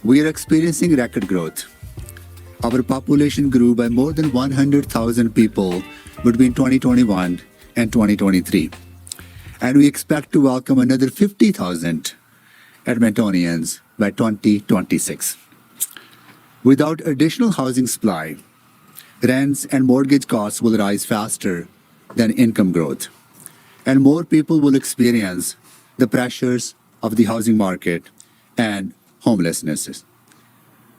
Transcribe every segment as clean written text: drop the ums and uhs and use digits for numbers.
We are experiencing record growth. Our population grew by more than 100,000 people between 2021 and 2023. And we expect to welcome another 50,000 Edmontonians by 2026. Without additional housing supply, rents and mortgage costs will rise faster than income growth, and more people will experience the pressures of the housing market and homelessness.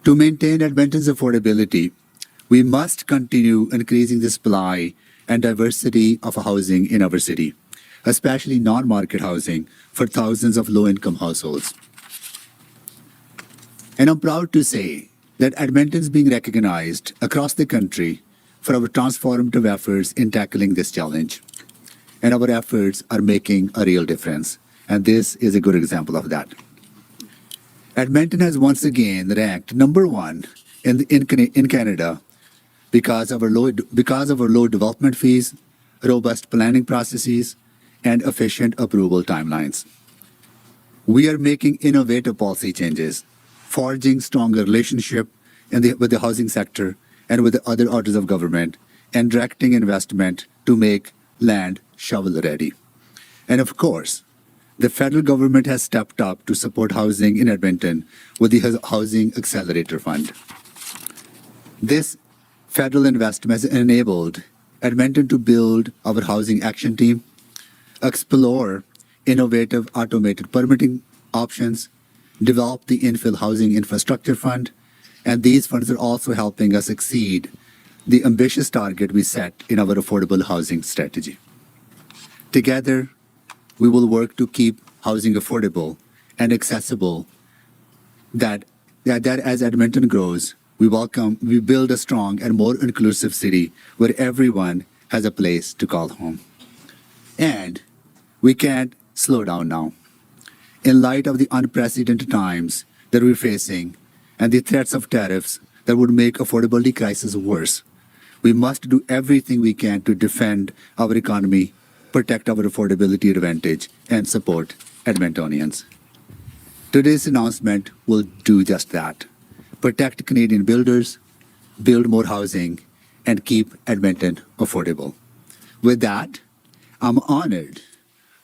To maintain Edmonton's affordability, we must continue increasing the supply and diversity of housing in our city, especially non-market housing for thousands of low-income households. And I'm proud to say that Edmonton is being recognized across the country for our transformative efforts in tackling this challenge. And our efforts are making a real difference. And this is a good example of that. Edmonton has once again ranked number one in Canada because of our low development fees, robust planning processes, and efficient approval timelines. We are making innovative policy changes, forging stronger relationship with the housing sector and with the other orders of government, and directing investment to make land shovel-ready. And of course, the federal government has stepped up to support housing in Edmonton with the Housing Accelerator Fund. This federal investment has enabled Edmonton to build our housing action team, explore innovative automated permitting options, develop the infill housing infrastructure fund, and these funds are also helping us exceed the ambitious target we set in our affordable housing strategy. Together, we will work to keep housing affordable and accessible, that as Edmonton grows, we build a strong and more inclusive city where everyone has a place to call home. And we can't slow down now. In light of the unprecedented times that we're facing and the threats of tariffs that would make affordability crisis worse, we must do everything we can to defend our economy, protect our affordability advantage, and support Edmontonians. Today's announcement will do just that. Protect Canadian builders, build more housing, and keep Edmonton affordable. With that, I'm honored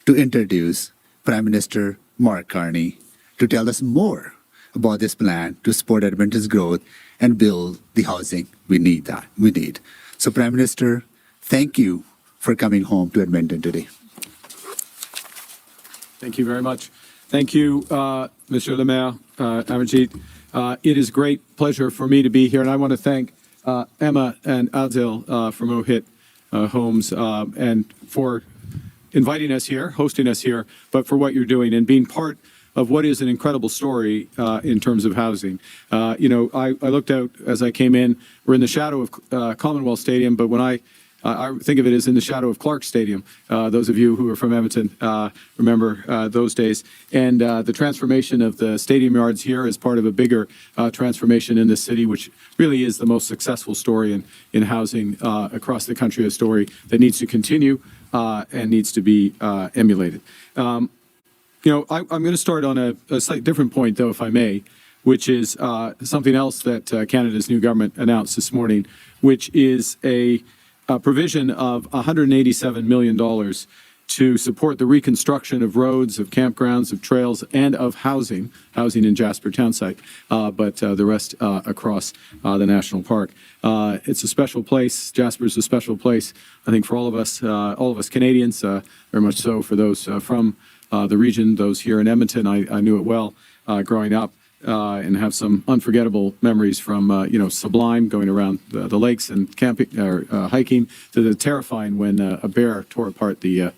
to introduce Prime Minister Mark Carney to tell us more about this plan to support Edmonton's growth and build the housing we need. So, Prime Minister, thank you for coming home to Edmonton today. Thank you very much. Thank you, Monsieur le Maire, Amarjeet. It is a great pleasure for me to be here, and I want to thank Emma and Adil from Mohit Homes and for inviting us here, hosting us here, but for what you're doing and being part of what is an incredible story in terms of housing. I looked out as I came in. We're in the shadow of Commonwealth Stadium, but when I think of it as in the shadow of Clark Stadium. Those of you who are from Edmonton remember those days. And the transformation of the stadium yards here is part of a bigger transformation in the city, which really is the most successful story in housing across the country, a story that needs to continue and needs to be emulated. I'm going to start on a slightly different point, though, if I may, which is something else that Canada's new government announced this morning, which is a provision of $187 million to support the reconstruction of roads, of campgrounds, of trails, and of housing in Jasper Townsite, but the rest across the national park. It's a special place. Jasper's a special place, I think, for all of us Canadians, very much so for those from the region, those here in Edmonton. I knew it well growing up. And have some unforgettable memories from, Sublime, going around the lakes and camping or hiking, to the terrifying when a bear tore apart the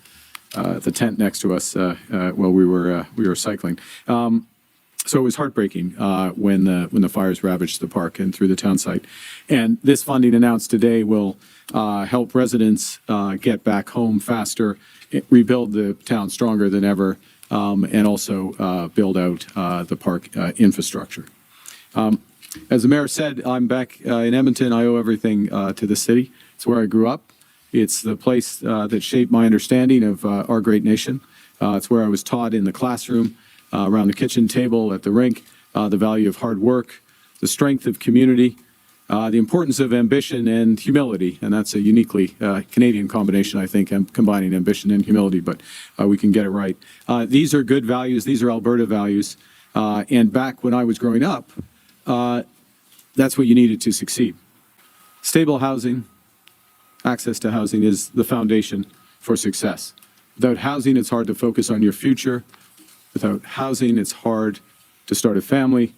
tent next to us while we were cycling. So it was heartbreaking when the fires ravaged the park and through the town site. And this funding announced today will help residents get back home faster, rebuild the town stronger than ever, and also build out the park infrastructure. As the mayor said, I'm back in Edmonton. I owe everything to the city. It's where I grew up. It's the place that shaped my understanding of our great nation. It's where I was taught in the classroom, around the kitchen table, at the rink, the value of hard work, the strength of community, the importance of ambition and humility. And that's a uniquely Canadian combination, I think, combining ambition and humility, but we can get it right. These are good values. These are Alberta values. And back when I was growing up, that's what you needed to succeed. Stable housing, access to housing is the foundation for success. Without housing, it's hard to focus on your future. Without housing, it's hard to start a family.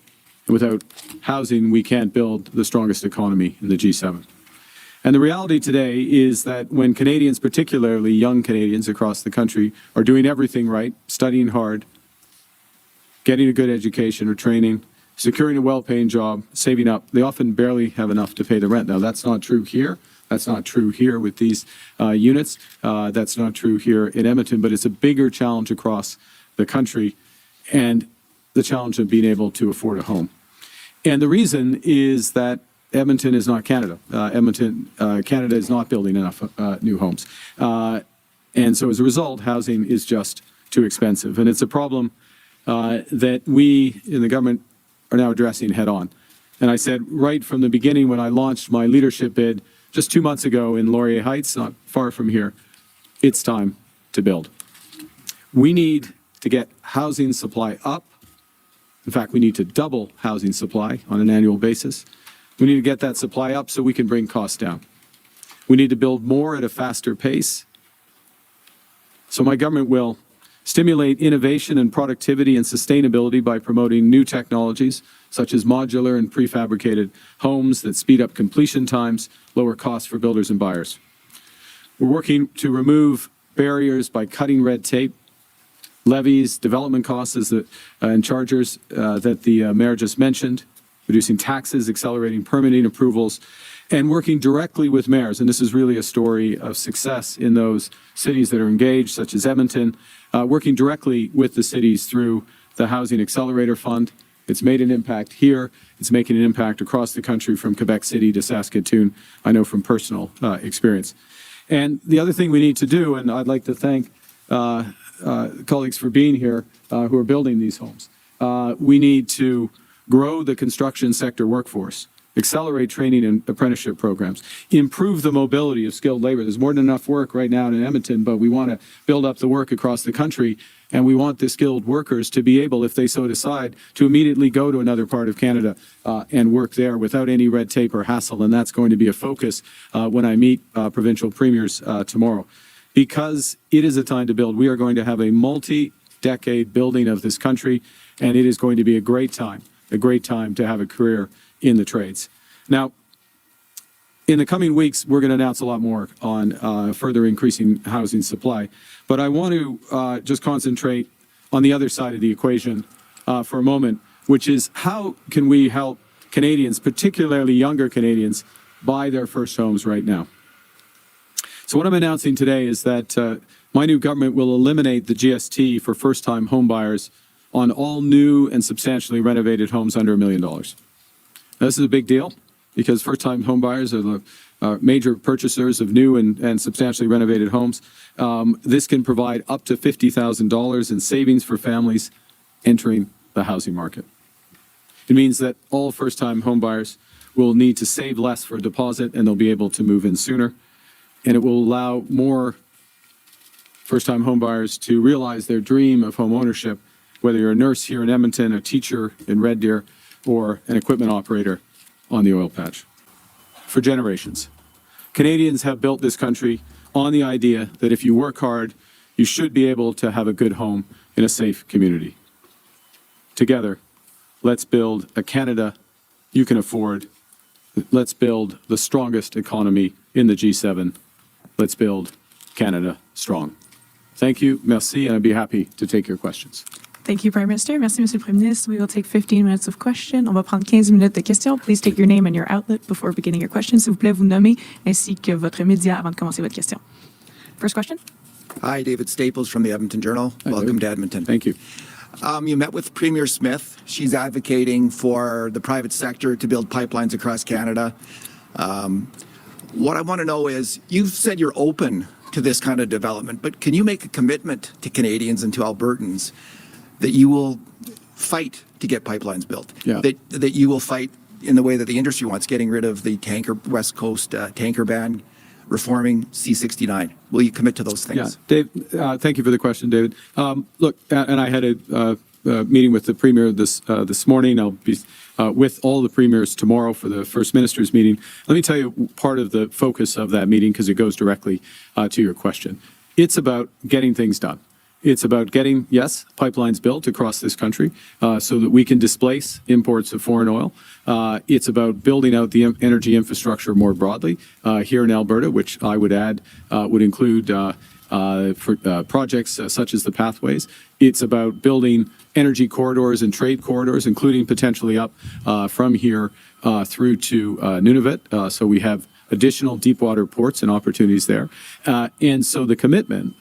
And without housing, we can't build the strongest economy in the G7. And the reality today is that when Canadians, particularly young Canadians across the country, are doing everything right, studying hard, getting a good education or training, securing a well-paying job, saving up, they often barely have enough to pay the rent. Now, that's not true here. That's not true here with these units. That's not true here in Edmonton, but it's a bigger challenge across the country and the challenge of being able to afford a home. And the reason is that Edmonton is not Canada. Canada is not building enough new homes. And so as a result, housing is just too expensive. And it's a problem that we in the government are now addressing head on. And I said right from the beginning when I launched my leadership bid just 2 months ago in Laurier Heights, not far from here, it's time to build. We need to get housing supply up. In fact, we need to double housing supply on an annual basis. We need to get that supply up so we can bring costs down. We need to build more at a faster pace. So my government will stimulate innovation and productivity and sustainability by promoting new technologies such as modular and prefabricated homes that speed up completion times, lower costs for builders and buyers. We're working to remove barriers by cutting red tape, levies, development costs and chargers that the mayor just mentioned, reducing taxes, accelerating permitting approvals, and working directly with mayors. And this is really a story of success in those cities that are engaged, such as Edmonton, working directly with the cities through the Housing Accelerator Fund. It's made an impact here. It's making an impact across the country from Quebec City to Saskatoon, I know from personal experience. And the other thing we need to do, and I'd like to thank colleagues for being here who are building these homes, we need to grow the construction sector workforce, accelerate training and apprenticeship programs, improve the mobility of skilled labor. There's more than enough work right now in Edmonton, but we want to build up the work across the country, and we want the skilled workers to be able, if they so decide, to immediately go to another part of Canada and work there without any red tape or hassle, and that's going to be a focus when I meet provincial premiers tomorrow. Because it is a time to build. We are going to have a multi-decade building of this country, and it is going to be a great time to have a career in the trades. Now, in the coming weeks, we're going to announce a lot more on further increasing housing supply. But I want to just concentrate on the other side of the equation for a moment, which is how can we help Canadians, particularly younger Canadians, buy their first homes right now? So what I'm announcing today is that my new government will eliminate the GST for first-time homebuyers on all new and substantially renovated homes under $1 million. Now, this is a big deal because first-time homebuyers are the major purchasers of new and substantially renovated homes. This can provide up to $50,000 in savings for families entering the housing market. It means that all first-time homebuyers will need to save less for a deposit and they'll be able to move in sooner. And it will allow more first-time homebuyers to realize their dream of home ownership, whether you're a nurse here in Edmonton, a teacher in Red Deer, or an equipment operator on the oil patch. For generations, Canadians have built this country on the idea that if you work hard, you should be able to have a good home in a safe community. Together, let's build a Canada you can afford. Let's build the strongest economy in the G7. Let's build Canada strong. Thank you, merci, and I'd be happy to take your questions. Thank you, Prime Minister. Merci, Monsieur le Premier ministre. We will take 15 minutes of question. On va prendre 15 minutes de questions. Please take your name and your outlet before beginning your question. S'il vous plaît, vous nommer ainsi que votre média avant de commencer votre question. First question. Hi, David Staples from the Edmonton Journal. Hi, Welcome David. to Edmonton. Thank you. You met with Premier Smith. She's advocating for the private sector to build pipelines across Canada. What I want to know is, you've said you're open to this kind of development, but can you make a commitment to Canadians and to Albertans that you will fight to get pipelines built. Yeah. That you will fight in the way that the industry wants, getting rid of the West Coast tanker ban, reforming C-69. Will you commit to those things? Yeah, Dave, thank you for the question, David. Look, and I had a meeting with the Premier this morning. I'll be with all the premiers tomorrow for the First Minister's meeting. Let me tell you part of the focus of that meeting, because it goes directly to your question. It's about getting things done. It's about getting, yes, pipelines built across this country so that we can displace imports of foreign oil. It's about building out the energy infrastructure more broadly here in Alberta, which I would add would include projects such as the pathways. It's about building energy corridors and trade corridors, including potentially up from here through to Nunavut. So we have additional deep water ports and opportunities there. And so the commitment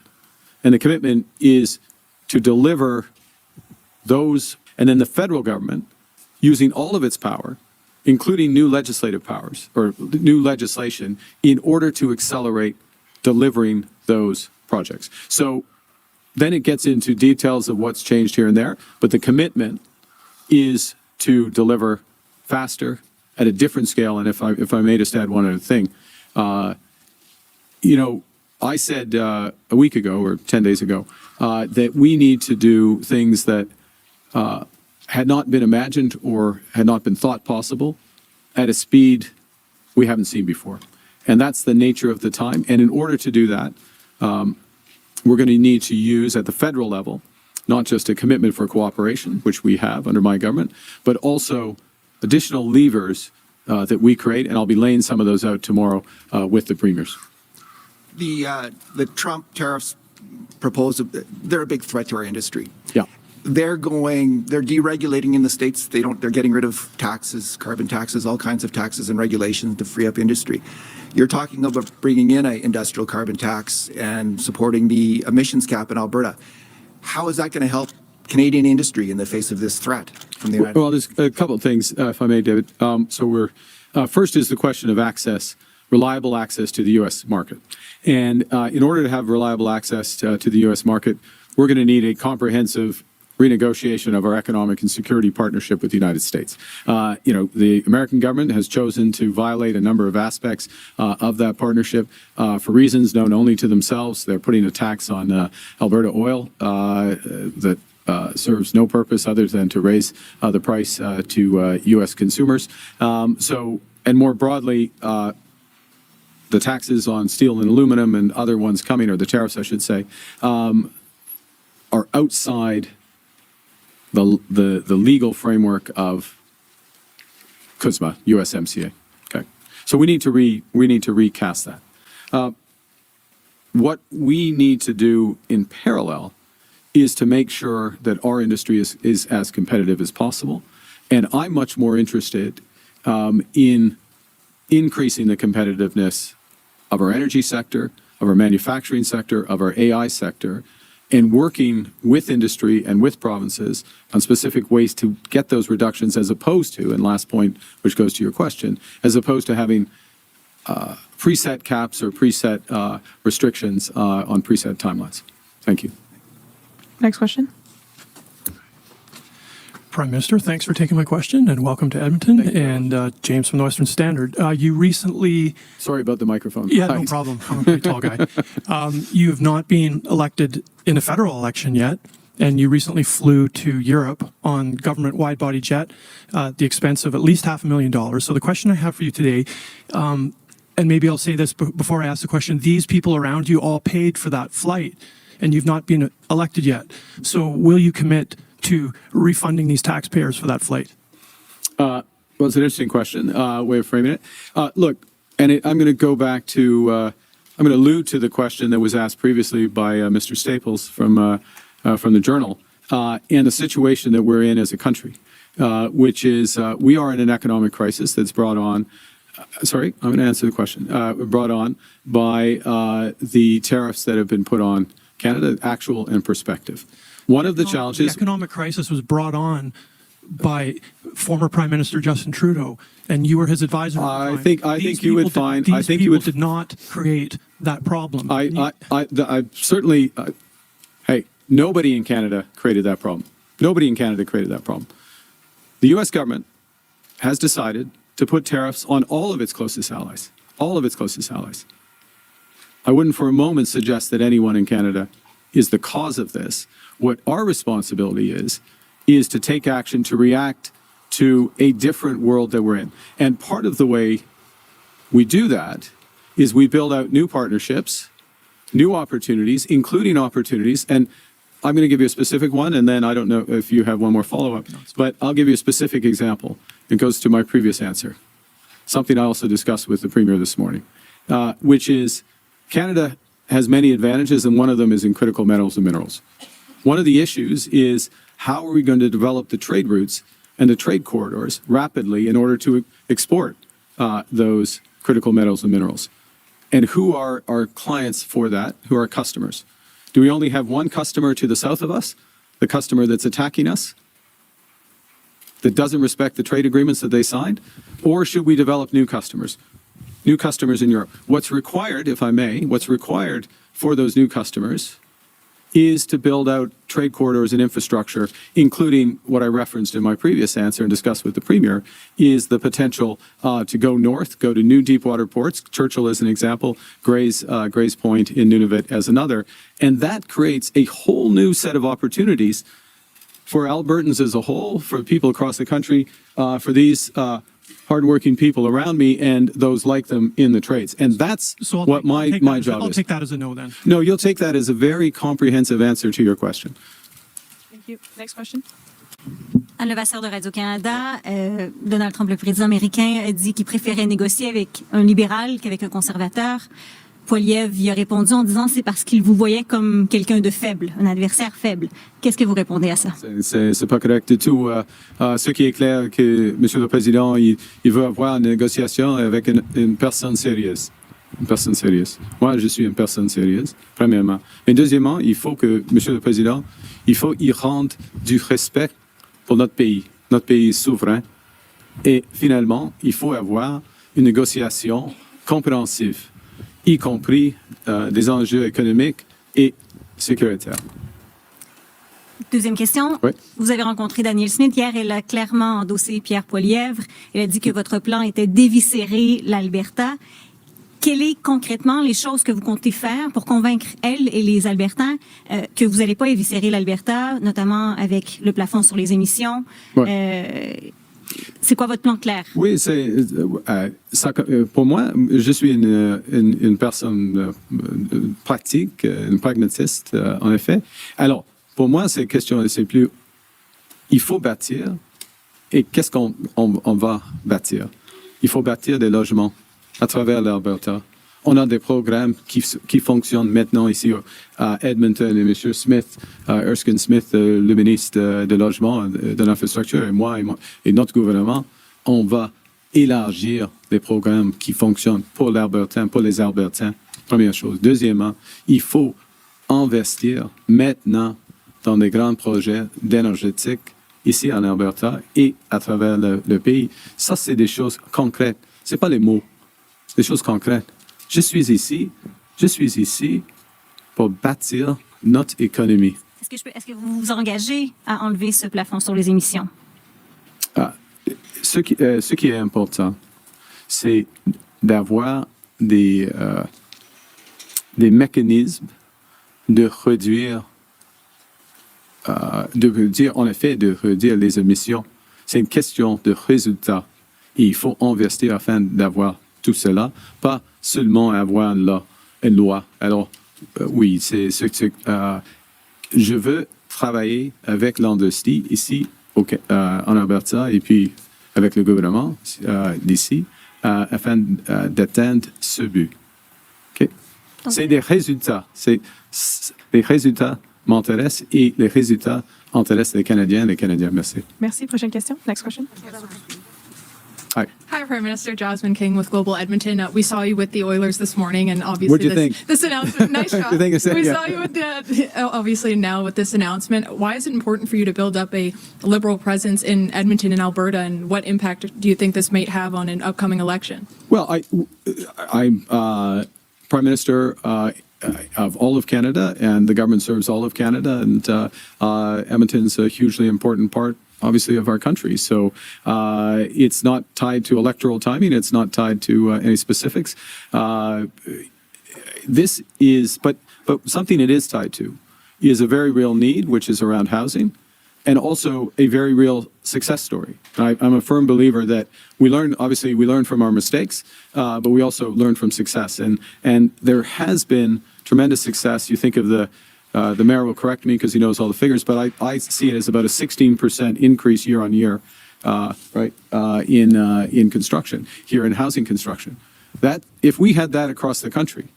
is to deliver those, and then the federal government, using all of its power, including new legislative powers or new legislation, in order to accelerate delivering those projects. So then it gets into details of what's changed here and there, but the commitment is to deliver faster at a different scale. And if I may just add one other thing, I said a week ago or 10 days ago that we need to do things that had not been imagined or had not been thought possible at a speed we haven't seen before. And that's the nature of the time. And in order to do that, we're going to need to use at the federal level, not just a commitment for cooperation, which we have under my government, but also additional levers that we create. And I'll be laying some of those out tomorrow with the premiers. The Trump tariffs proposed, they're a big threat to our industry. Yeah. They're deregulating in the States. They're getting rid of taxes, carbon taxes, all kinds of taxes and regulations to free up industry. You're talking about bringing in an industrial carbon tax and supporting the emissions cap in Alberta. How is that going to help Canadian industry in the face of this threat from the United States? Well, there's a couple of things, if I may, David. First is the question of access, reliable access to the U.S. market. And in order to have reliable access to the U.S. market, we're going to need a comprehensive renegotiation of our economic and security partnership with the United States. The American government has chosen to violate a number of aspects of that partnership for reasons known only to themselves. They're putting a tax on Alberta oil that serves no purpose other than to raise the price to U.S. consumers. And more broadly, the taxes on steel and aluminum and other ones coming, or the tariffs, I should say, are outside the legal framework of CUSMA, USMCA. Okay, so we need to recast that. What we need to do in parallel is to make sure that our industry is as competitive as possible, and I'm much more interested in increasing the competitiveness of our energy sector, of our manufacturing sector, of our AI sector, and working with industry and with provinces on specific ways to get those reductions, as opposed to, and last point, which goes to your question, as opposed to having preset caps or preset restrictions on preset timelines. Thank you. Next question. Prime Minister, thanks for taking my question, and welcome to Edmonton. And James from the Western Standard. You recently... Sorry about the microphone. Yeah, no problem. I'm a pretty tall guy. You have not been elected in a federal election yet, and you recently flew to Europe on government wide-body jet at the expense of at least $500,000. So the question I have for you today, and maybe I'll say this before I ask the question, these people around you all paid for that flight, and you've not been elected yet. So will you commit to refunding these taxpayers for that flight? Well, it's an interesting question, way of framing it. Look, and I'm going to go back to, I'm going to allude to the question that was asked previously by Mr. Staples from the Journal, and the situation that we're in as a country, which is we are in an economic crisis that's brought on, I'm going to answer the question, brought on by the tariffs that have been put on Canada, actual and prospective. One of the challenges... The economic crisis was brought on by former Prime Minister Justin Trudeau, and you were his advisor. I think you would find... These people did not create that problem. I certainly... hey, nobody in Canada created that problem. Nobody in Canada created that problem. The U.S. government has decided to put tariffs on all of its closest allies. All of its closest allies. I wouldn't for a moment suggest that anyone in Canada is the cause of this. What our responsibility is to take action to react to a different world that we're in. And part of the way we do that is we build out new partnerships, new opportunities, including opportunities. And I'm going to give you a specific one, and then I don't know if you have one more follow-up, but I'll give you a specific example. It goes to my previous answer, something I also discussed with the Premier this morning, which is Canada has many advantages, and one of them is in critical metals and minerals. One of the issues is how are we going to develop the trade routes and the trade corridors rapidly in order to export those critical metals and minerals? And who are our clients for that? Who are our customers? Do we only have one customer to the south of us, the customer that's attacking us, that doesn't respect the trade agreements that they signed? Or should we develop new customers in Europe? What's required, if I may, what's required for those new customers is to build out trade corridors and infrastructure, including what I referenced in my previous answer and discussed with the Premier, is the potential to go north, go to new deepwater ports. Churchill is an example, Gray's Point in Nunavut as another. And that creates a whole new set of opportunities for Albertans as a whole, for people across the country, for these hardworking people around me and those like them in the trades. And that's what my job I'll is. take that as a no then. No, you'll take that as a very comprehensive answer to your question. Thank you. Next question. Anne Levasseur de Radio-Canada, Donald Trump, le président américain, a dit qu'il préférait négocier avec un libéral qu'avec un conservateur. Poilievre y a répondu en disant c'est parce qu'il vous voyait comme quelqu'un de faible, un adversaire faible. Qu'est-ce que vous répondez à ça? C'est pas correct du tout. Ce qui est clair que Monsieur le Président, il veut avoir une négociation avec une personne sérieuse. Une personne sérieuse. Moi, je suis une personne sérieuse, premièrement. Mais deuxièmement, il faut que Monsieur le Président, il faut y rendre du respect pour notre pays souverain. Et finalement, il faut avoir une négociation compréhensive, y compris des enjeux économiques et sécuritaires. Deuxième question. Oui. Vous avez rencontré Daniel Smith hier. Elle a clairement endossé Pierre Poilievre. Elle a dit que votre plan était d'éviscérer l'Alberta. Quelles sont concrètement les choses que vous comptez faire pour convaincre elle et les Albertains que vous n'allez pas éviscérer l'Alberta, notamment avec le plafond sur les émissions? C'est quoi votre plan clair? Oui, pour moi, je suis une personne pratique, une pragmatiste, en effet. Alors, pour moi, c'est plus, il faut bâtir, et qu'est-ce qu'on va bâtir? Il faut bâtir des logements à travers l'Alberta. On a des programmes qui fonctionnent maintenant ici à Edmonton, et M. Smith, Erskine Smith, le ministre de Logement, de l'Infrastructure, et moi et notre gouvernement, on va élargir les programmes qui fonctionnent pour l'Albertain, pour les Albertains, première chose. Deuxièmement, il faut investir maintenant dans des grands projets d'énergétique ici en Alberta et à travers le pays. Ça, c'est des choses concrètes. C'est pas les mots, c'est des choses concrètes. Je suis ici pour bâtir notre économie. Est-ce que vous vous engagez à enlever ce plafond sur les émissions? Ce qui est important, c'est d'avoir des mécanismes de réduire les émissions. C'est une question de résultat. Et il faut investir afin d'avoir tout cela, pas seulement avoir une loi. Alors, oui, je veux travailler avec l'industrie ici en Alberta et puis avec le gouvernement d'ici afin d'atteindre ce but. Okay? C'est des résultats. Les résultats m'intéressent et les résultats intéressent les Canadiens. Merci. Merci. Prochaine question. Next question. Hi. Hi, Prime Minister Jasmine King with Global Edmonton. We saw you with the Oilers this morning, and obviously What'd you think? This announcement. Nice job. You think I said, we yeah. saw you with obviously now with this announcement. Why is it important for you to build up a Liberal presence in Edmonton and Alberta, and what impact do you think this might have on an upcoming election? Well, I'm Prime Minister of all of Canada, and the government serves all of Canada, and Edmonton's a hugely important part, obviously, of our country. So it's not tied to electoral timing. It's not tied to any specifics. This is, but something it is tied to is a very real need, which is around housing, and also a very real success story. I'm a firm believer that we learn from our mistakes, but we also learn from success. And there has been tremendous success. You think of the mayor will correct me because he knows all the figures, but I see it as about a 16% increase year on year, in construction, here in housing construction. That if we had that across the country,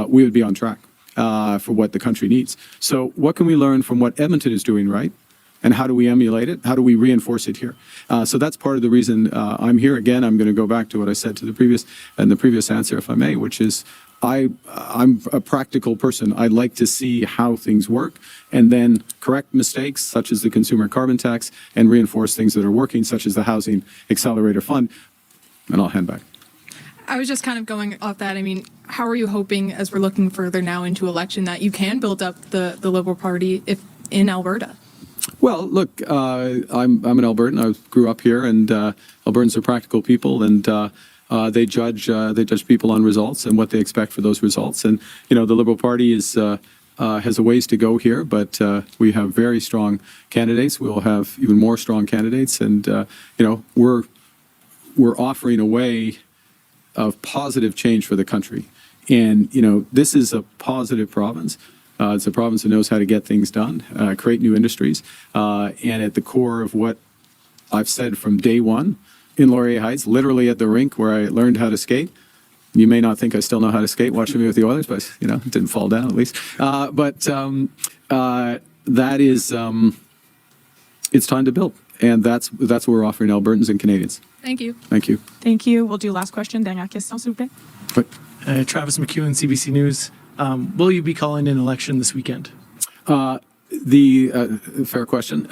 we would be on track for what the country needs. So what can we learn from what Edmonton is doing right? And how do we emulate it? How do we reinforce it here? So that's part of the reason I'm here. Again, I'm going to go back to what I said to the previous answer, if I may, which is I'm a practical person. I like to see how things work and then correct mistakes, such as the consumer carbon tax, and reinforce things that are working, such as the Housing Accelerator Fund. And I'll hand back. I was just kind of going off that. I mean, how are you hoping, as we're looking further now into election, that you can build up the Liberal Party in Alberta? Well, look, I'm an Albertan. I grew up here, and Albertans are practical people, and they judge people on results and what they expect for those results. And the Liberal Party has a ways to go here, but we have very strong candidates. We'll have even more strong candidates, and we're offering a way of positive change for the country. And this is a positive province. It's a province that knows how to get things done, create new industries, and at the core of what I've said from day one in Laurier Heights, literally at the rink where I learned how to skate. You may not think I still know how to skate watching me with the Oilers, but it didn't fall down at least. That is, it's time to build, and that's what we're offering Albertans and Canadians. Thank you. Thank you. Thank you. We'll do last question. Dernière question, s'il vous plaît. Travis McEwen, CBC News. Will you be calling an election this weekend? Fair question.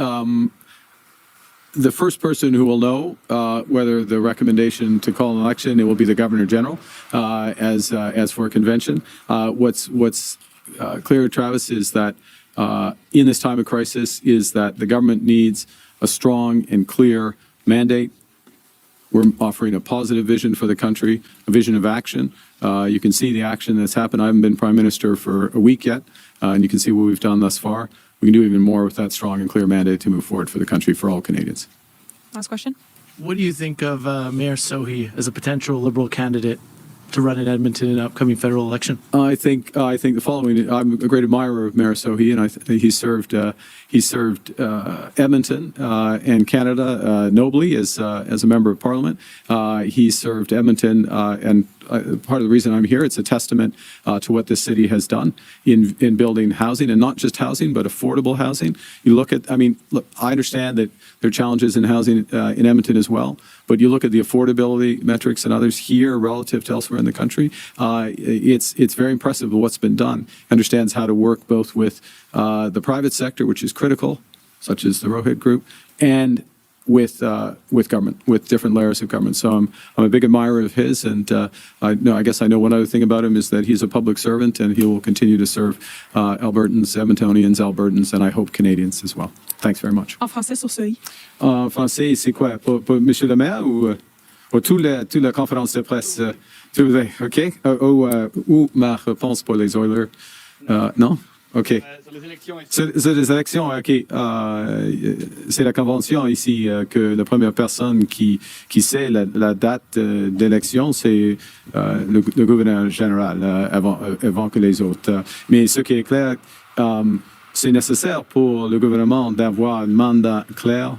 The first person who will know whether the recommendation to call an election, it will be the Governor General. As for a convention, what's clear, Travis, is that in this time of crisis, is that the government needs a strong and clear mandate. We're offering a positive vision for the country, a vision of action. You can see the action that's happened. I haven't been Prime Minister for a week yet, and you can see what we've done thus far. We can do even more with that strong and clear mandate to move forward for the country, for all Canadians. Last question. What do you think of Mayor Sohi as a potential Liberal candidate to run in Edmonton in an upcoming federal election? I think the following. I'm a great admirer of Mayor Sohi, and I think he served Edmonton and Canada nobly as a member of Parliament. He served Edmonton, and part of the reason I'm here, it's a testament to what this city has done in building housing, and not just housing, but affordable housing. You look, I understand that there are challenges in housing in Edmonton as well, but you look at the affordability metrics and others here relative to elsewhere in the country, it's very impressive what's been done. Understands how to work both with the private sector, which is critical, such as the Rohit Group, and with government, with different layers of government. So I'm a big admirer of his, and I guess I know one other thing about him is that he's a public servant, and he will continue to serve Albertans, Edmontonians, Albertans, and I hope Canadians as well. Thanks very much. En français sur Sohi. En français, c'est quoi? Pour M. le maire ou toute la conférence de presse? OK? Ou ma réponse pour les Oilers? Non? OK. C'est les élections, OK. C'est la convention ici que la première personne qui sait la date d'élection, c'est le gouverneur général avant que les autres. Mais ce qui est clair, c'est nécessaire pour le gouvernement d'avoir un mandat clair,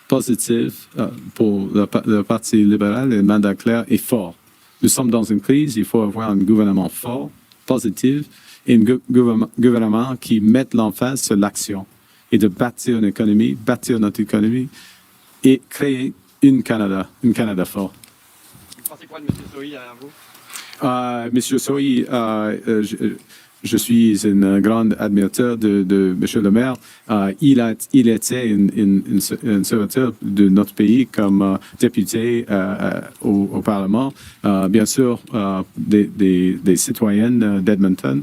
positif pour le Parti libéral, un mandat clair et fort. Nous sommes dans une crise, il faut avoir un gouvernement fort, positif, et un gouvernement qui mette l'emphase sur l'action et de bâtir une économie, bâtir notre économie et créer un Canada fort. Vous pensez quoi de M. Sohi, à vous? M. Sohi, je suis un grand admirateur de M. le maire. Il était un serviteur de notre pays comme député au Parlement. Bien sûr, des citoyennes d'Edmonton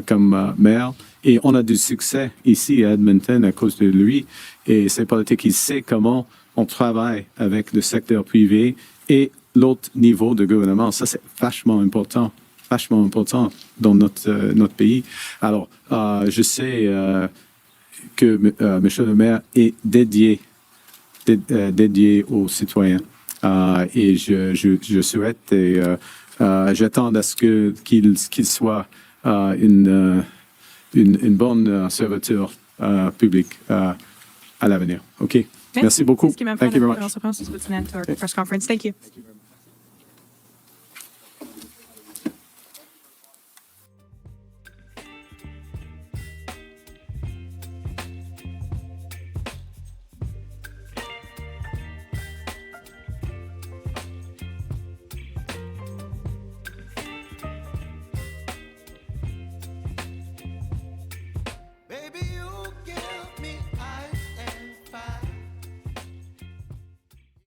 comme maire. Et on a du succès ici à Edmonton à cause de lui. Et c'est politique. Il sait comment on travaille avec le secteur privé et l'autre niveau de gouvernement. Ça, c'est vachement important dans notre pays. Alors, je sais que M. le maire est dédié aux citoyens. Et je souhaite et j'attends à ce qu'il soit une bonne serviteur public à l'avenir. OK. Merci beaucoup. Thank you very much. Press conference. Thank you.